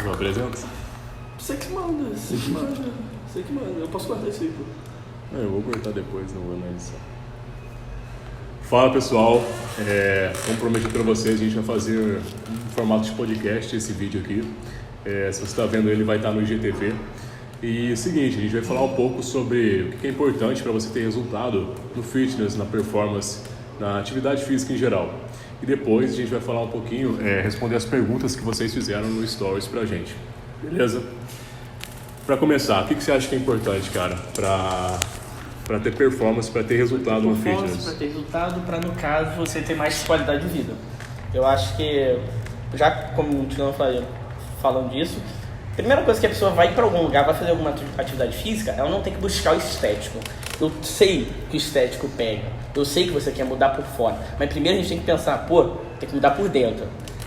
Eu apresento? Você que manda. Eu posso guardar isso aí, pô. Eu vou cortar depois, não vou analisar. Fala pessoal, como prometi para vocês, a gente vai fazer um formato de podcast esse vídeo aqui. Se você está vendo ele, vai estar no IGTV. E é o seguinte, a gente vai falar um pouco sobre o que é importante para você ter resultado no fitness, na performance, na atividade física em geral. E depois a gente vai falar um pouquinho, responder as perguntas que vocês fizeram no Stories pra gente. Beleza? Para começar, o que você acha que é importante, cara, para ter performance, para ter resultado no fitness? Para ter resultado, para no caso você ter mais qualidade de vida. Eu acho que, já como o Tilão falando disso, a primeira coisa que a pessoa vai para algum lugar, vai fazer alguma atividade física, ela não tem que buscar o estético. Eu sei que o estético pega, eu sei que você quer mudar por fora, mas primeiro a gente tem que pensar, tem que mudar por dentro.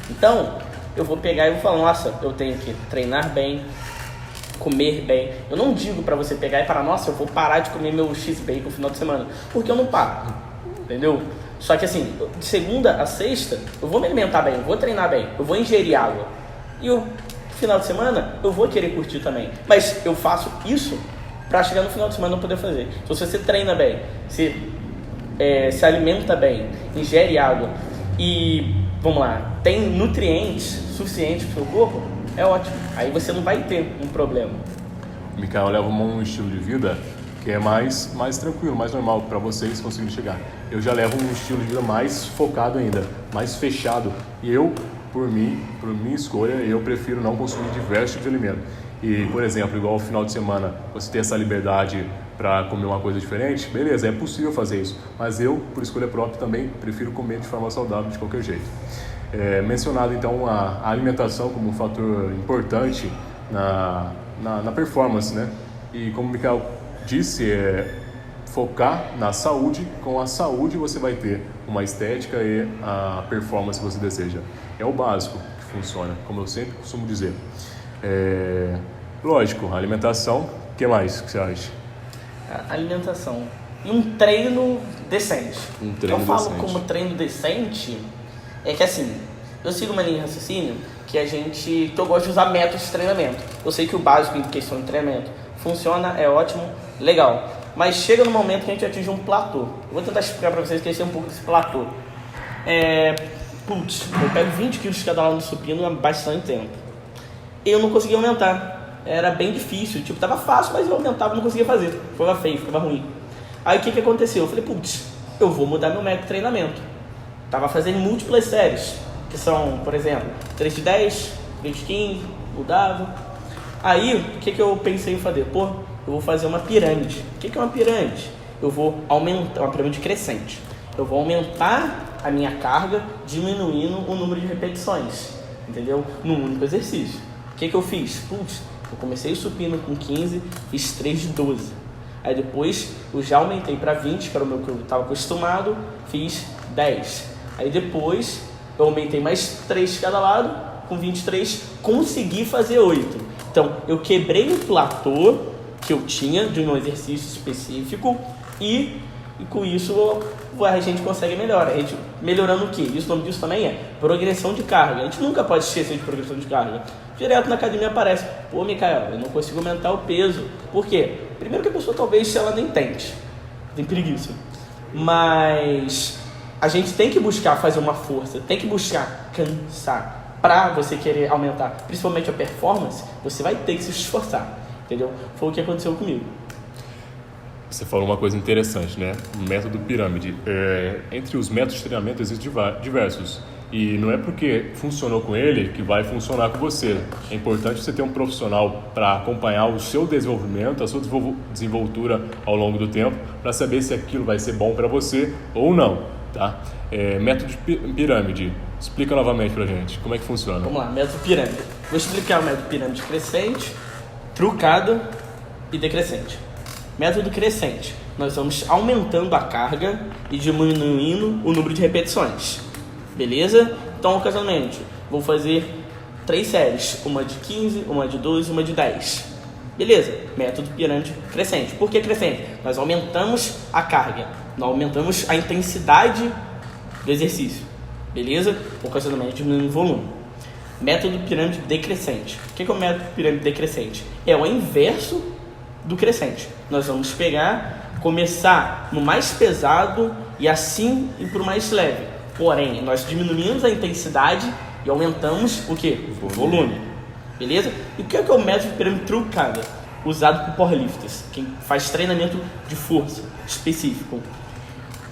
Então, eu vou pegar e vou falar, nossa, eu tenho que treinar bem, comer bem. Eu não digo pra você pegar e falar, nossa, eu vou parar de comer meu X-Bacon no final de semana, porque eu não paro, entendeu? Só que assim, de segunda a sexta, eu vou me alimentar bem, eu vou treinar bem, eu vou ingerir água. E o final de semana, eu vou querer curtir também. Mas eu faço isso pra chegar no final de semana não poder fazer. Então, se você treina bem, se alimenta bem, ingere água e, vamos lá, tem nutrientes suficientes pro seu corpo, é ótimo. Aí você não vai ter um problema. Micael leva um estilo de vida que é mais tranquilo, mais normal para vocês conseguirem chegar. Eu já levo um estilo de vida mais focado ainda, mais fechado. E eu, por minha escolha, eu prefiro não consumir diversos tipos de alimento. E, por exemplo, igual ao final de semana, você ter essa liberdade para comer uma coisa diferente, beleza, é possível fazer isso. Mas eu, por escolha própria, também prefiro comer de forma saudável de qualquer jeito. Mencionado então a alimentação como um fator importante na performance, né? E como o Micael disse, focar na saúde. Com a saúde você vai ter uma estética e a performance que você deseja. É o básico que funciona, como eu sempre costumo dizer. Lógico, a alimentação. O que mais que você acha? A alimentação e um treino decente. Eu falo como treino decente, é que assim, eu sigo uma linha de raciocínio que eu gosto de usar métodos de treinamento. Eu sei que o básico em questão de treinamento funciona, é ótimo, legal. Mas chega no momento que a gente atinge um platô. Eu vou tentar explicar para vocês que esse é um pouco desse platô. Eu pego 20 quilos de cada lado no supino há bastante tempo. Eu não conseguia aumentar. Era bem difícil. Tava fácil, mas eu aumentava e não conseguia fazer. Ficava feio, ficava ruim. Aí o que aconteceu? Eu falei, eu vou mudar meu método de treinamento. Tava fazendo múltiplas séries, que são, por exemplo, 3 de 10, 3 de 15, mudava. Aí, o que eu pensei em fazer? Eu vou fazer uma pirâmide. O que é uma pirâmide? Eu vou aumentar, uma pirâmide crescente. Eu vou aumentar a minha carga, diminuindo o número de repetições, entendeu? Num único exercício. O que eu fiz? Eu comecei supino com 15, fiz 3 de 12. Aí depois, eu já aumentei para 20, que era o meu que eu estava acostumado, fiz 10. Aí depois, eu aumentei mais 3 de cada lado, com 23, consegui fazer 8. Então, eu quebrei o platô que eu tinha de um exercício específico e com isso a gente consegue melhorar. A gente melhorando o quê? Isso, o nome disso também é progressão de carga. A gente nunca pode esquecer de progressão de carga. Direto na academia aparece, Micael, eu não consigo aumentar o peso. Por quê? Primeiro que a pessoa talvez ela nem tente, tem preguiça. Mas a gente tem que buscar fazer uma força, tem que buscar cansar. Para você querer aumentar, principalmente a performance, você vai ter que se esforçar, entendeu? Foi o que aconteceu comigo. Você falou uma coisa interessante, né? O método pirâmide. Entre os métodos de treinamento existem diversos. E não é porque funcionou com ele que vai funcionar com você. É importante você ter um profissional para acompanhar o seu desenvolvimento, a sua desenvoltura ao longo do tempo, para saber se aquilo vai ser bom para você ou não, tá? Método de pirâmide. Explica novamente pra gente, como é que funciona? Vamos lá, método pirâmide. Vou explicar o método pirâmide crescente, trucado e decrescente. Método crescente. Nós vamos aumentando a carga e diminuindo o número de repetições. Beleza? Então, ocasionalmente, vou fazer 3 séries. Uma de 15, uma de 12 e uma de 10. Beleza? Método pirâmide crescente. Por que crescente? Nós aumentamos a carga. Nós aumentamos a intensidade do exercício. Beleza? Ocasionalmente diminuindo o volume. Método pirâmide decrescente. O que é o método pirâmide decrescente? É o inverso do crescente. Nós vamos começar no mais pesado e assim ir para o mais leve. Porém, nós diminuímos a intensidade e aumentamos o quê? O volume. Beleza? E o que é o método pirâmide truncada? Usado por powerlifters, quem faz treinamento de força específico.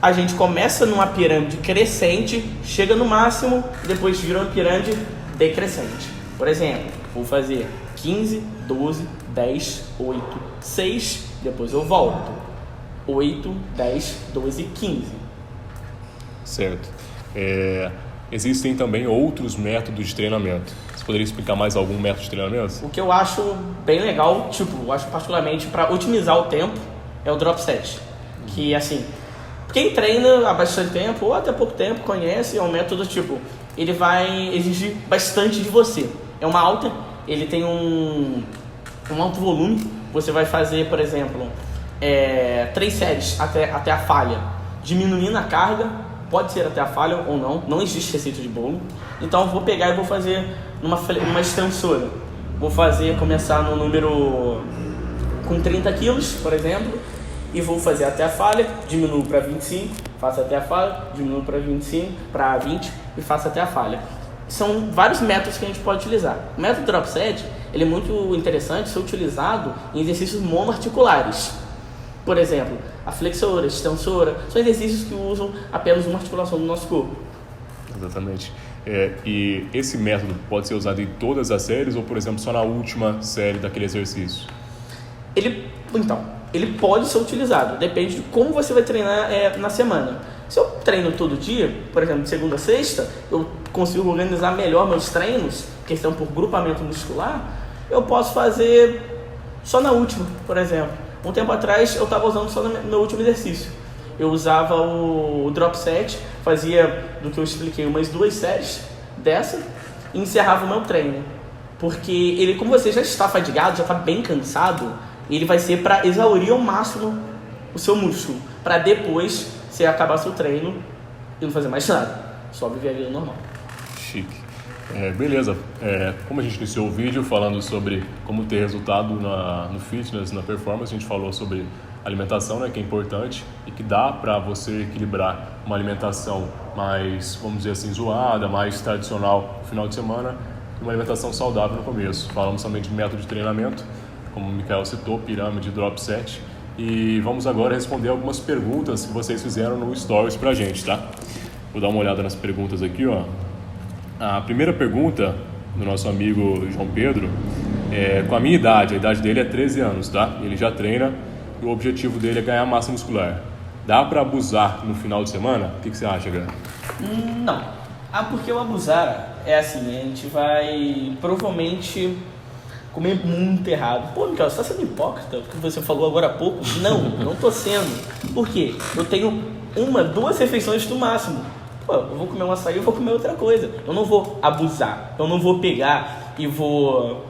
A gente começa numa pirâmide crescente, chega no máximo e depois vira uma pirâmide decrescente. Por exemplo, vou fazer 15, 12, 10, 8, 6, depois eu volto. 8, 10, 12, 15. Certo. Existem também outros métodos de treinamento. Você poderia explicar mais algum método de treinamento? O que eu acho bem legal, eu acho particularmente para otimizar o tempo, é o drop set. Que assim, quem treina há bastante tempo ou até pouco tempo conhece, é um método ele vai exigir bastante de você. Ele tem um alto volume. Você vai fazer, por exemplo, 3 séries até a falha, diminuindo a carga, pode ser até a falha ou não existe receita de bolo. Então eu vou pegar e vou fazer numa extensora. Vou começar no número com 30 quilos, por exemplo, e vou fazer até a falha, diminuo para 25, faço até a falha, diminuo para 25, para 20 e faço até a falha. São vários métodos que a gente pode utilizar. O método drop set, ele é muito interessante ser utilizado em exercícios monoarticulares. Por exemplo, a flexora, a extensora, são exercícios que usam apenas uma articulação do nosso corpo. Exatamente. E esse método pode ser usado em todas as séries ou, por exemplo, só na última série daquele exercício? Ele pode ser utilizado, depende de como você vai treinar na semana. Se eu treino todo dia, por exemplo, de segunda a sexta, eu consigo organizar melhor meus treinos, questão por grupamento muscular, eu posso fazer só na última, por exemplo. Um tempo atrás eu estava usando só no meu último exercício. Eu usava o drop set, fazia do que eu expliquei umas 2 séries dessa e encerrava o meu treino. Porque como você já está fadigado, já está bem cansado, ele vai ser para exaurir ao máximo o seu músculo, para depois você acabar seu treino e não fazer mais nada, só viver a vida normal. Chique. Beleza. Como a gente iniciou o vídeo falando sobre como ter resultado no fitness, na performance, a gente falou sobre alimentação, né, que é importante e que dá para você equilibrar uma alimentação mais, vamos dizer assim, zoada, mais tradicional no final de semana e uma alimentação saudável no começo. Falamos também de método de treinamento, como o Michael citou, pirâmide, drop set. E vamos agora responder algumas perguntas que vocês fizeram no Stories pra gente, tá? Vou dar uma olhada nas perguntas aqui, ó. A primeira pergunta do nosso amigo João Pedro com a minha idade, a idade dele é 13 anos, tá? Ele já treina e o objetivo dele é ganhar massa muscular. Dá pra abusar no final de semana? O que você acha, Gra? Não. Porque o abusar é assim, a gente vai provavelmente comer muito errado. Pô, Michael, você tá sendo hipócrita? Porque você falou agora há pouco. Não tô sendo. Por quê? Eu tenho 1, 2 refeições no máximo. Pô, eu vou comer um açaí, eu vou comer outra coisa. Eu não vou abusar. Eu não vou pegar e vou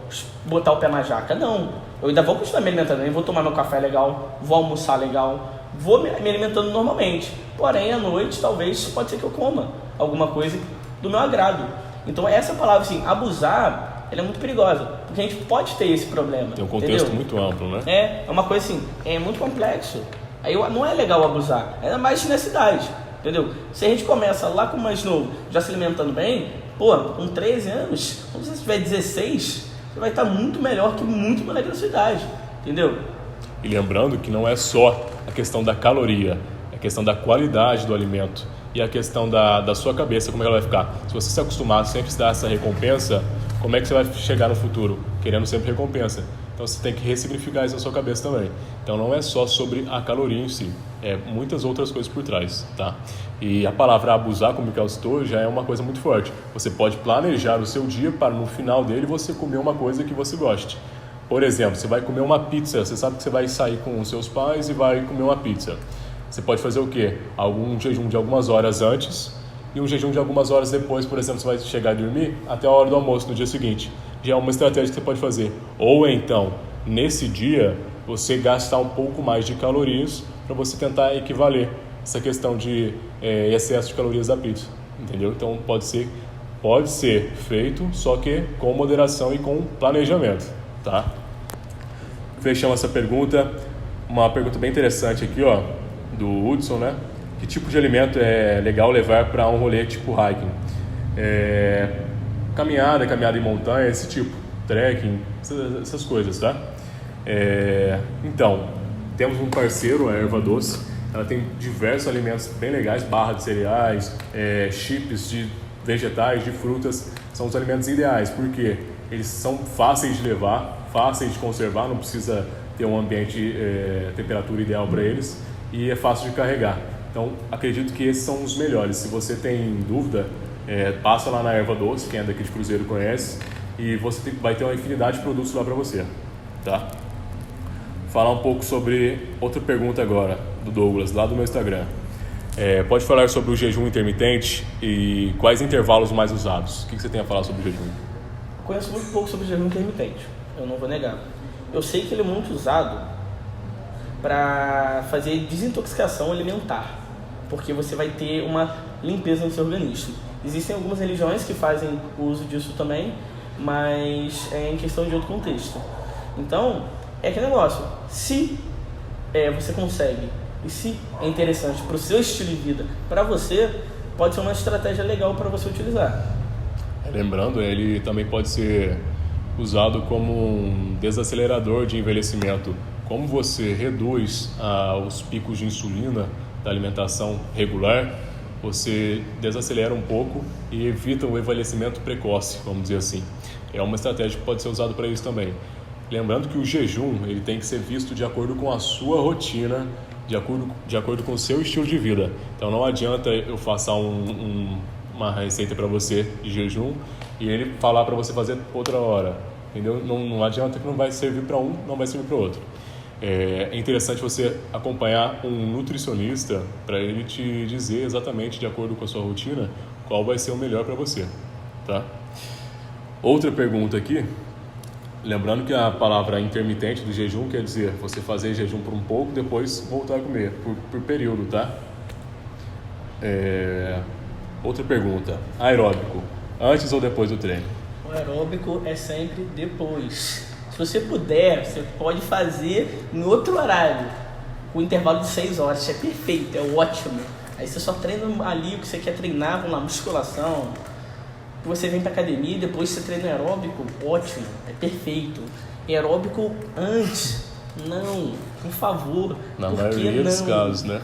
botar o pé na jaca. Não. Eu ainda vou continuar me alimentando. Eu vou tomar meu café legal, vou almoçar legal, vou me alimentando normalmente. Porém, à noite, talvez, pode ser que eu coma alguma coisa do meu agrado. Então, essa palavra, assim, abusar, ela é muito perigosa. Porque a gente pode ter esse problema. Tem um contexto, entendeu? Muito amplo, né? É uma coisa assim, é muito complexo. Aí não é legal abusar. Ainda mais nessa idade. Entendeu? Se a gente começa lá com o mais novo, já se alimentando bem, com 13 anos, quando você tiver 16, você vai estar muito melhor que muito moleque da sua idade. Entendeu? E lembrando que não é só a questão da caloria, é a questão da qualidade do alimento e a questão da sua cabeça, como ela vai ficar. Se você se acostumar a sempre se dar essa recompensa, como é que você vai chegar no futuro? Querendo sempre recompensa. Então você tem que ressignificar isso na sua cabeça também. Então não é só sobre a caloria em si, é muitas outras coisas por trás, tá? E a palavra abusar, como o Michael citou, já é uma coisa muito forte. Você pode planejar o seu dia para no final dele você comer uma coisa que você goste. Por exemplo, você vai comer uma pizza, você sabe que você vai sair com os seus pais e vai comer uma pizza. Você pode fazer o quê? Um jejum de algumas horas antes e um jejum de algumas horas depois, por exemplo, você vai chegar a dormir até a hora do almoço no dia seguinte. Já é uma estratégia que você pode fazer. Ou então, nesse dia, você gastar um pouco mais de calorias para você tentar equivaler essa questão de excesso de calorias da pizza, entendeu? Então pode ser pode ser feito, só que com moderação e com planejamento, tá? Fechamos essa pergunta. Uma pergunta bem interessante aqui, ó, do Hudson, né? Que tipo de alimento é legal levar para um rolê tipo hiking? Caminhada em montanha, esse tipo, trekking, essas coisas, tá? Então, temos um parceiro, a Erva Doce. Ela tem diversos alimentos bem legais, barra de cereais, chips de vegetais, de frutas. São os alimentos ideais, porque eles são fáceis de levar, fáceis de conservar, não precisa ter um ambiente, temperatura ideal para eles, e é fácil de carregar. Então, acredito que esses são os melhores. Se você tem dúvida, passa lá na Erva Doce, quem é daqui de Cruzeiro conhece, e você vai ter uma infinidade de produtos lá para você, tá? Falar um pouco sobre outra pergunta agora, do Douglas, lá do meu Instagram. Pode falar sobre o jejum intermitente e quais intervalos mais usados? O que você tem a falar sobre o jejum? Conheço muito pouco sobre o jejum intermitente, eu não vou negar. Eu sei que ele é muito usado para fazer desintoxicação alimentar, porque você vai ter uma limpeza no seu organismo. Existem algumas religiões que fazem uso disso também, mas é em questão de outro contexto. Então, é aquele negócio, se você consegue e se é interessante para o seu estilo de vida, para você, pode ser uma estratégia legal para você utilizar. Lembrando, ele também pode ser usado como um desacelerador de envelhecimento. Como você reduz os picos de insulina da alimentação regular, você desacelera um pouco e evita o envelhecimento precoce, vamos dizer assim. É uma estratégia que pode ser usada para isso também. Lembrando que o jejum ele tem que ser visto de acordo com a sua rotina, de acordo com o seu estilo de vida. Então não adianta eu passar uma receita para você de jejum e ele falar para você fazer outra hora, entendeu? Não adianta que não vai servir para um, não vai servir para o outro. É interessante você acompanhar um nutricionista para ele te dizer exatamente, de acordo com a sua rotina, qual vai ser o melhor para você, tá? Outra pergunta aqui, lembrando que a palavra intermitente do jejum quer dizer você fazer jejum por um pouco, depois voltar a comer, por período, tá? Outra pergunta, aeróbico, antes ou depois do treino? O aeróbico é sempre depois. Se você puder, você pode fazer em outro horário, com intervalo de 6 horas, isso é perfeito, é ótimo. Aí você só treina ali o que você quer treinar, vamos lá, musculação, você vem pra academia e depois você treina aeróbico, ótimo, é perfeito. Aeróbico antes, não, por favor. Na maioria dos casos, né?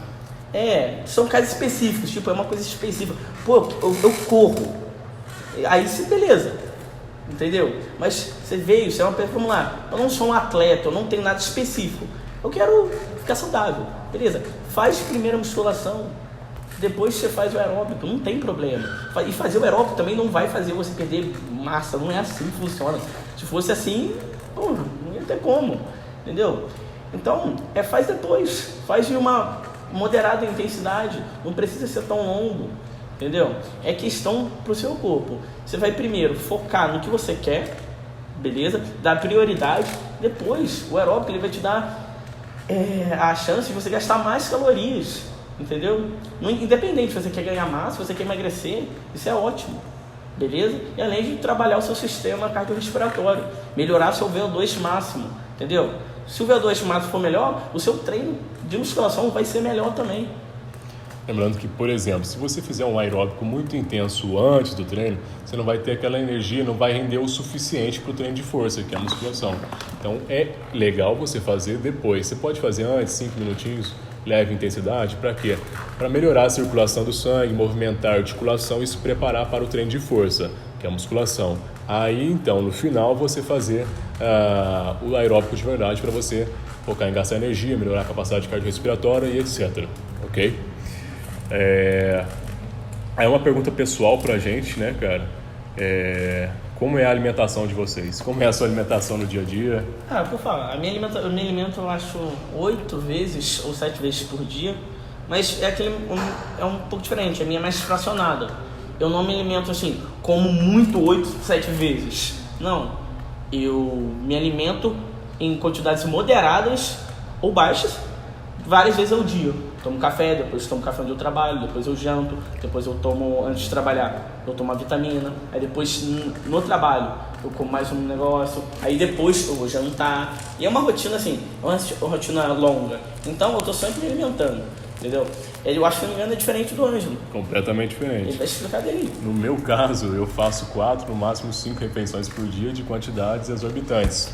São casos específicos, tipo, é uma coisa específica. Pô, eu corro, aí sim, beleza. Entendeu? Mas você veio, você é uma pessoa, vamos lá, eu não sou um atleta, eu não tenho nada específico, eu quero ficar saudável, beleza? Faz primeiro a musculação, depois você faz o aeróbico, não tem problema. E fazer o aeróbico também não vai fazer você perder massa, não é assim que funciona. Se fosse assim, não ia ter como, entendeu? Então, faz depois, faz de uma moderada intensidade, não precisa ser tão longo. Entendeu? É questão pro seu corpo. Você vai primeiro focar no que você quer, beleza? Dar prioridade. Depois, o aeróbico ele vai te dar a chance de você gastar mais calorias, entendeu? Independente se você quer ganhar massa, se você quer emagrecer, isso é ótimo, beleza? E além de trabalhar o seu sistema cardiorrespiratório, melhorar seu VO2 máximo, entendeu? Se o VO2 máximo for melhor, o seu treino de musculação vai ser melhor também. Lembrando que, por exemplo, se você fizer um aeróbico muito intenso antes do treino, você não vai ter aquela energia, não vai render o suficiente para o treino de força, que é a musculação. Então, é legal você fazer depois. Você pode fazer antes, 5 minutinhos, leve intensidade, para quê? Para melhorar a circulação do sangue, movimentar a articulação e se preparar para o treino de força, que é a musculação. Aí, então, no final, você fazer o aeróbico de verdade para você focar em gastar energia, melhorar a capacidade cardiorrespiratória e etc. Ok? É uma pergunta pessoal pra gente, né, cara? Como é a alimentação de vocês? Como é a sua alimentação no dia a dia? Por falar, eu me alimento, eu acho, 8 vezes ou 7 vezes por dia, mas é um pouco diferente, a minha é mais fracionada. Eu não me alimento assim, como muito 8, 7 vezes. Não, eu me alimento em quantidades moderadas ou baixas, várias vezes ao dia. tomo café, depois tomo café onde eu trabalho, depois eu janto, depois eu tomo, antes de trabalhar, eu tomo uma vitamina, aí depois no trabalho eu como mais um negócio, aí depois eu vou jantar. E é uma rotina assim, é uma rotina longa. Então eu tô sempre me alimentando, entendeu? Eu acho que, se não me engano, é diferente do Ângelo. Completamente diferente. Ele vai explicar dele. No meu caso, eu faço 4, no máximo 5 refeições por dia de quantidades exorbitantes.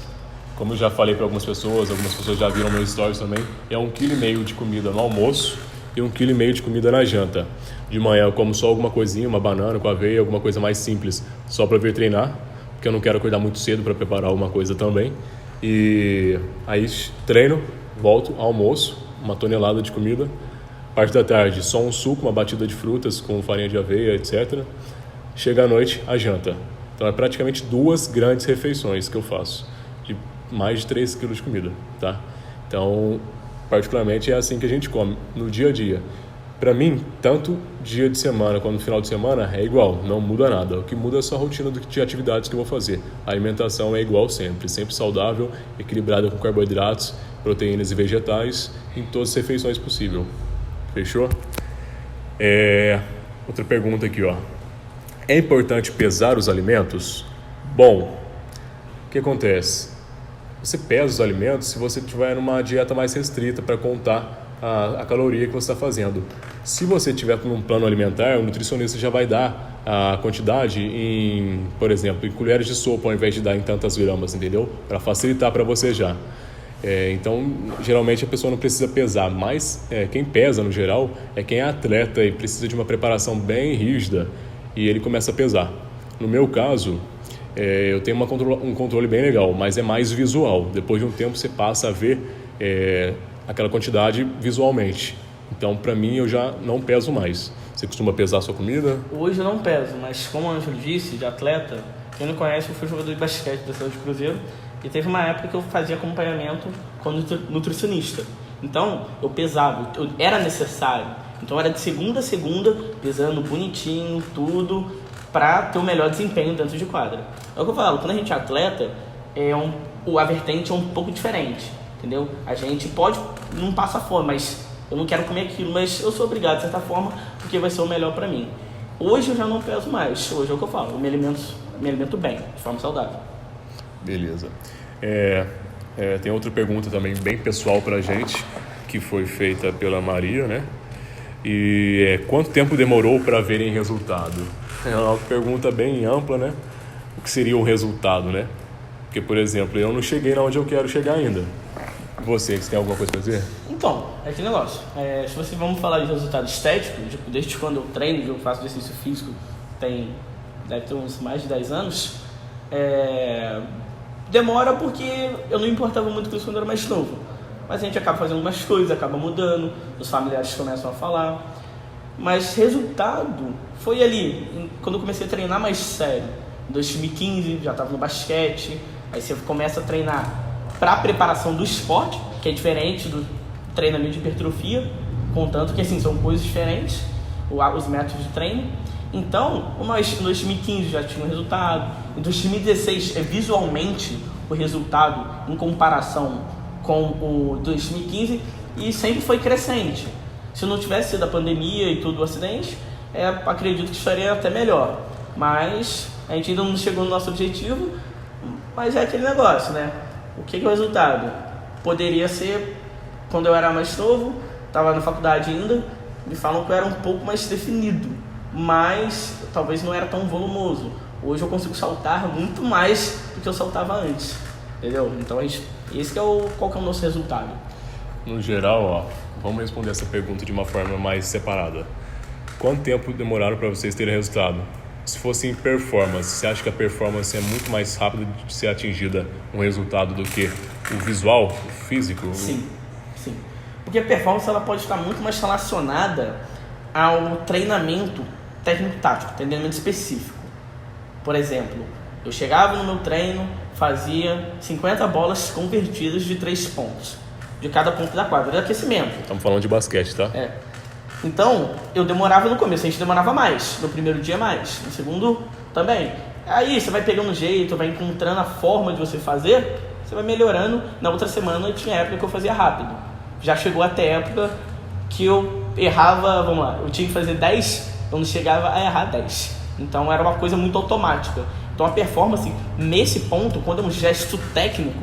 Como eu já falei para algumas pessoas já viram meus stories também, é 1,5 kg de comida no almoço e 1,5 kg de comida na janta. De manhã eu como só alguma coisinha, uma banana com aveia, alguma coisa mais simples, só para vir treinar, porque eu não quero acordar muito cedo para preparar alguma coisa também. E aí treino, volto, almoço, 1 tonelada de comida. Parte da tarde, só um suco, uma batida de frutas com farinha de aveia, etc. Chega à noite, a janta. Então é praticamente 2 grandes refeições que eu faço, de mais de 3 kg de comida, tá? Então, particularmente é assim que a gente come no dia a dia. Para mim, tanto dia de semana quanto final de semana é igual, não muda nada. O que muda é só a rotina de atividades que eu vou fazer. A alimentação é igual sempre saudável, equilibrada com carboidratos, proteínas e vegetais em todas as refeições possíveis. Fechou? Outra pergunta aqui, ó. É importante pesar os alimentos? Bom, o que acontece? Você pesa os alimentos se você tiver numa dieta mais restrita para contar a caloria que você está fazendo. Se você tiver num plano alimentar, o nutricionista já vai dar a quantidade em, por exemplo, em colheres de sopa ao invés de dar em tantas gramas, entendeu? Para facilitar para você já. Então, geralmente a pessoa não precisa pesar, mas quem pesa no geral é quem é atleta e precisa de uma preparação bem rígida e ele começa a pesar. No meu caso, eu tenho um controle bem legal, mas é mais visual. Depois de um tempo você passa a ver aquela quantidade visualmente. Então, para mim, eu já não peso mais. Você costuma pesar a sua comida? Hoje eu não peso, mas como o Ângelo disse, de atleta, quem não conhece, eu fui jogador de basquete da cidade de Cruzeiro. E teve uma época que eu fazia acompanhamento com nutricionista. Então, eu pesava, era necessário. Então, era de segunda a segunda, pesando bonitinho, tudo, para ter o melhor desempenho dentro de quadra. É o que eu falo, quando a gente é atleta, a vertente é um pouco diferente, entendeu? A gente não passa fome, mas eu não quero comer aquilo, mas eu sou obrigado, de certa forma, porque vai ser o melhor para mim. Hoje eu já não peso mais, hoje é o que eu falo, eu me alimento bem, de forma saudável. Beleza. Tem outra pergunta também bem pessoal pra gente, que foi feita pela Maria, né? E quanto tempo demorou para verem resultado? É uma pergunta bem ampla, né? O que seria o resultado, né? Porque, por exemplo, eu não cheguei onde eu quero chegar ainda. Você tem alguma coisa para dizer? Então, é aquele negócio. Se você vamos falar de resultado estético, desde quando eu treino, eu faço exercício físico, deve ter uns mais de 10 anos, demora porque eu não importava muito com isso quando eu era mais novo. Mas a gente acaba fazendo umas coisas, acaba mudando, os familiares começam a falar. Mas resultado foi ali, quando eu comecei a treinar mais sério. Em 2015, já estava no basquete. Aí você começa a treinar para a preparação do esporte, que é diferente do treinamento de hipertrofia, contanto que assim, são coisas diferentes, os métodos de treino. Então, em 2015 já tinha um resultado. Em 2016, visualmente, o resultado em comparação com o 2015, e sempre foi crescente. Se não tivesse sido a pandemia e tudo o acidente, acredito que estaria até melhor. Mas a gente ainda não chegou no nosso objetivo, mas é aquele negócio, né? O que é o resultado? Poderia ser, quando eu era mais novo, estava na faculdade ainda, me falam que eu era um pouco mais definido, mas talvez não era tão volumoso. Hoje eu consigo saltar muito mais do que eu saltava antes, entendeu? Então esse que é qual que é o nosso resultado. No geral, vamos responder essa pergunta de uma forma mais separada. Quanto tempo demoraram para vocês terem resultado? Se fosse em performance, você acha que a performance é muito mais rápida de ser atingida um resultado do que o visual, o físico? Sim. Porque a performance ela pode estar muito mais relacionada ao treinamento técnico-tático, treinamento específico. Por exemplo, eu chegava no meu treino, fazia 50 bolas convertidas de 3 pontos, de cada ponto da quadra, de aquecimento. Estamos falando de basquete, tá? Então, eu demorava no começo, a gente demorava mais, no primeiro dia mais, no segundo também. Aí você vai pegando jeito, vai encontrando a forma de você fazer, você vai melhorando. Na outra semana tinha época que eu fazia rápido. Já chegou até época que eu errava, vamos lá, eu tinha que fazer 10, eu não chegava a errar 10. Então era uma coisa muito automática. Então a performance, nesse ponto, quando é um gesto técnico,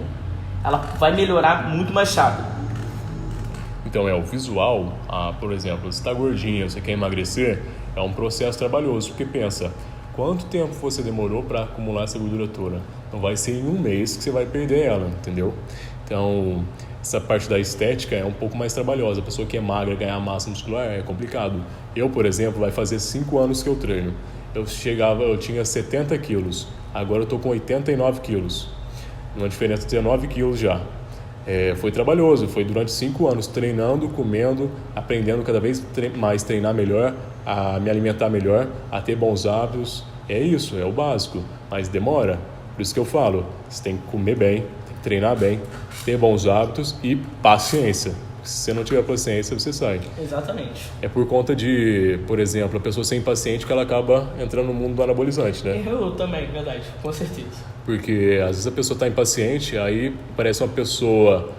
ela vai melhorar muito mais rápido. Então o visual, por exemplo, você está gordinho, você quer emagrecer, é um processo trabalhoso, porque pensa, quanto tempo você demorou para acumular essa gordura toda? Não vai ser em um mês que você vai perder ela, entendeu? Então, essa parte da estética é um pouco mais trabalhosa. A pessoa que é magra, ganhar massa muscular é complicado. Eu, por exemplo, vai fazer 5 anos que eu treino. Eu tinha 70 quilos, agora eu estou com 89 quilos. Uma diferença de 19 quilos já. Foi trabalhoso, foi durante 5 anos treinando, comendo, aprendendo cada vez mais treinar melhor, a me alimentar melhor, a ter bons hábitos. É isso, é o básico, mas demora. Por isso que eu falo, você tem que comer bem, tem que treinar bem, ter bons hábitos e paciência. Se você não tiver paciência, você sai. Exatamente. É por conta de, por exemplo, a pessoa ser impaciente que ela acaba entrando no mundo do anabolizante, né? Eu também, verdade, com certeza. Porque às vezes a pessoa está impaciente, aí parece uma pessoa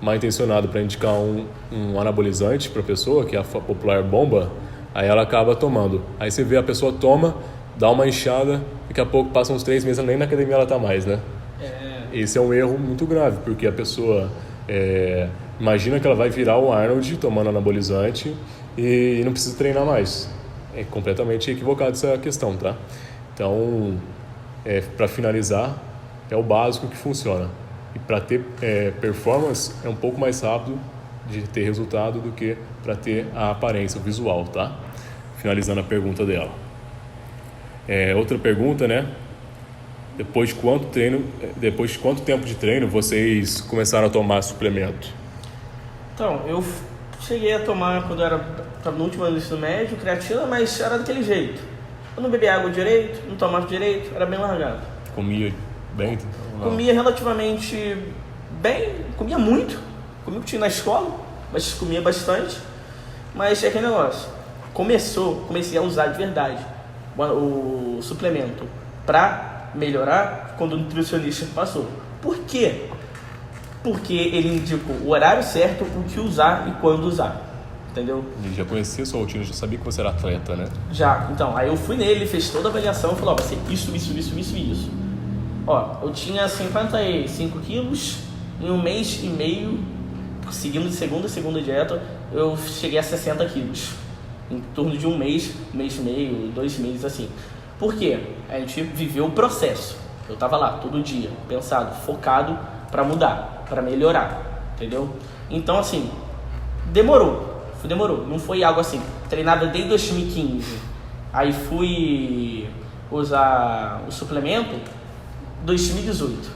mal intencionada para indicar um anabolizante para a pessoa, que é a popular bomba, aí ela acaba tomando. Aí você vê a pessoa toma, dá uma inchada, daqui a pouco passa uns 3 meses, nem na academia ela está mais, né? Esse é um erro muito grave, porque a pessoa... imagina que ela vai virar o Arnold tomando anabolizante e não precisa treinar mais. É completamente equivocado essa questão, tá? Então, para finalizar, é o básico que funciona. E para ter performance é um pouco mais rápido de ter resultado do que para ter a aparência, o visual, tá? Finalizando a pergunta dela. Outra pergunta, né? Depois de quanto tempo de treino vocês começaram a tomar suplemento? Então, eu cheguei a tomar quando eu estava no último ano do ensino médio, creatina, mas era daquele jeito. Eu não bebia água direito, não tomava direito, era bem largado. Comia bem? Comia relativamente bem, comia muito. Comia o que tinha na escola, mas comia bastante. Mas é aquele negócio. Comecei a usar de verdade o suplemento para melhorar quando o nutricionista passou. Por quê? Porque ele indicou o horário certo, o que usar e quando usar. Entendeu? Ele já conhecia a sua rotina, já sabia que você era atleta, né? Já. Então, aí eu fui nele, fez toda a avaliação e falou, vai ser isso. Ó, eu tinha 55 quilos, em 1 mês e meio, seguindo de segunda dieta, eu cheguei a 60 quilos. Em torno de 1 mês, 1 mês e meio, 2 meses, assim. Por quê? A gente viveu o processo. Eu tava lá, todo dia, pensado, focado para mudar, para melhorar, entendeu? Então, assim, demorou. Não foi algo assim, treinava desde 2015. Aí fui usar o suplemento 2018.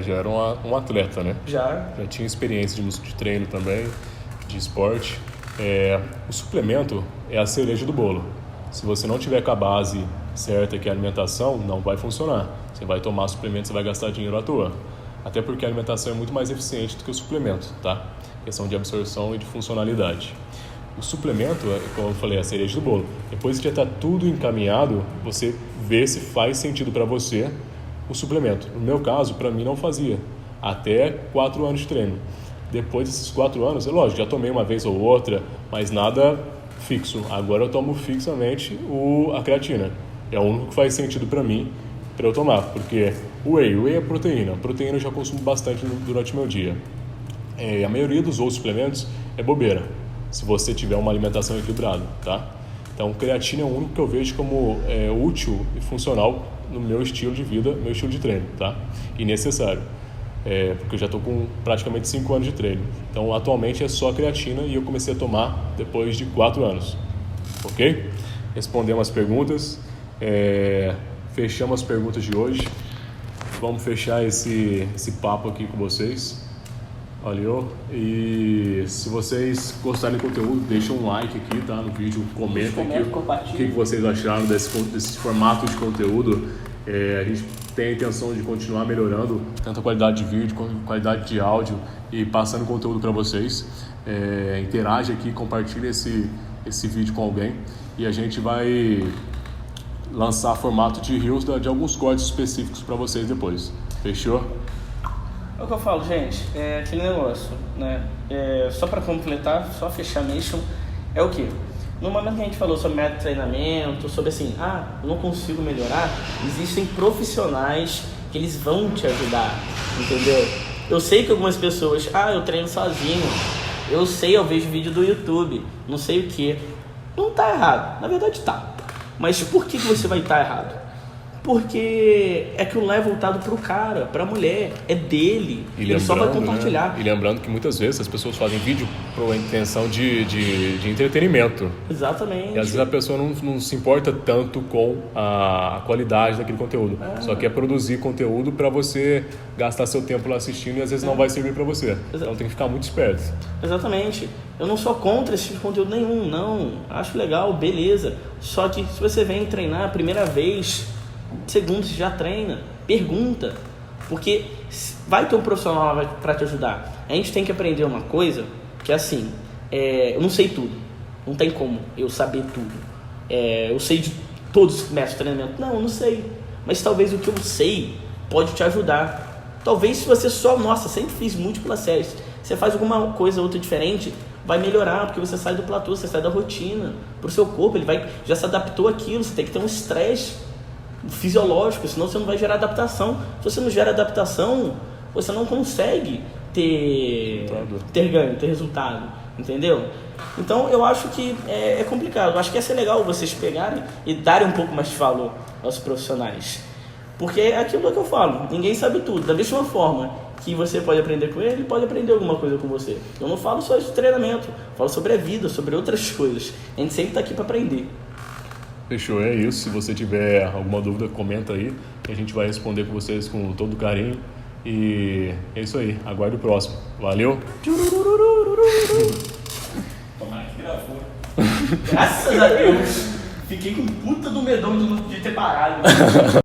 Já era um atleta, né? Já tinha experiência de treino também, de esporte. O suplemento é a cereja do bolo. Se você não tiver com a base certa, que é a alimentação, não vai funcionar. Você vai tomar suplemento, você vai gastar dinheiro à toa. Até porque a alimentação é muito mais eficiente do que o suplemento, tá? Questão de absorção e de funcionalidade. O suplemento, como eu falei, é a cereja do bolo. Depois que já está tudo encaminhado, você vê se faz sentido para você o suplemento. No meu caso, para mim não fazia. Até 4 anos de treino. Depois desses 4 anos, é lógico, já tomei uma vez ou outra, mas nada fixo. Agora eu tomo fixamente a creatina. É o único que faz sentido para mim, para eu tomar. Porque o whey é proteína. Proteína eu já consumo bastante durante o meu dia. A maioria dos outros suplementos é bobeira, se você tiver uma alimentação equilibrada, tá? Então, creatina é o único que eu vejo como útil e funcional no meu estilo de vida, meu estilo de treino, tá? E necessário, porque eu já estou com praticamente 5 anos de treino. Então, atualmente é só creatina e eu comecei a tomar depois de 4 anos, ok? Respondemos as perguntas, fechamos as perguntas de hoje. Vamos fechar esse papo aqui com vocês. Valeu, e se vocês gostarem do conteúdo, deixem um like aqui, tá, no vídeo, comenta aqui o que vocês acharam desse formato de conteúdo. A gente tem a intenção de continuar melhorando tanto a qualidade de vídeo quanto a qualidade de áudio e passando conteúdo para vocês. Interage aqui, compartilhe esse vídeo com alguém e a gente vai lançar formato de reels de alguns cortes específicos para vocês depois. Fechou? É o que eu falo, gente, é aquele negócio, né? Só para completar, só fechar mesmo, é o quê? No momento que a gente falou sobre método de treinamento, sobre assim, eu não consigo melhorar, existem profissionais que eles vão te ajudar, entendeu? Eu sei que algumas pessoas, eu treino sozinho, eu sei, eu vejo vídeo do YouTube, não sei o que. Não tá errado, na verdade tá. Mas por que você vai estar errado? Porque aquilo lá é voltado pro cara, pra mulher, é dele, ele só vai compartilhar. Né? E lembrando que muitas vezes as pessoas fazem vídeo por intenção de entretenimento. Exatamente. E às vezes a pessoa não se importa tanto com a qualidade daquele conteúdo. Só quer produzir conteúdo para você gastar seu tempo lá assistindo e às vezes não vai servir para você. Então tem que ficar muito esperto. Exatamente. Eu não sou contra esse tipo de conteúdo nenhum, não. Acho legal, beleza. Só que se você vem treinar a primeira vez, segundo, você já treina, pergunta, porque vai ter um profissional lá para te ajudar. A gente tem que aprender uma coisa que é assim, eu não sei tudo, não tem como eu saber tudo, eu sei de todos os métodos de treinamento, não, eu não sei, mas talvez o que eu sei pode te ajudar. Talvez se você sempre fiz múltiplas séries, você faz alguma coisa outra diferente, vai melhorar, porque você sai do platô, você sai da rotina, pro seu corpo, ele já se adaptou àquilo, você tem que ter um estresse fisiológico, senão você não vai gerar adaptação. Se você não gera adaptação, você não consegue ter ganho, ter resultado, entendeu? Então eu acho que é complicado. Eu acho que ia ser legal vocês pegarem e darem um pouco mais de valor aos profissionais, porque é aquilo que eu falo, ninguém sabe tudo. Da mesma forma que você pode aprender com ele pode aprender alguma coisa com você. Eu não falo só de treinamento, eu falo sobre a vida, sobre outras coisas. A gente sempre está aqui para aprender. Fechou, é isso. Se você tiver alguma dúvida, comenta aí, que a gente vai responder com vocês com todo carinho. E é isso aí, aguarde o próximo. Valeu! Tomara que gravou. Graças a Deus, fiquei com puta do medão de ter parado.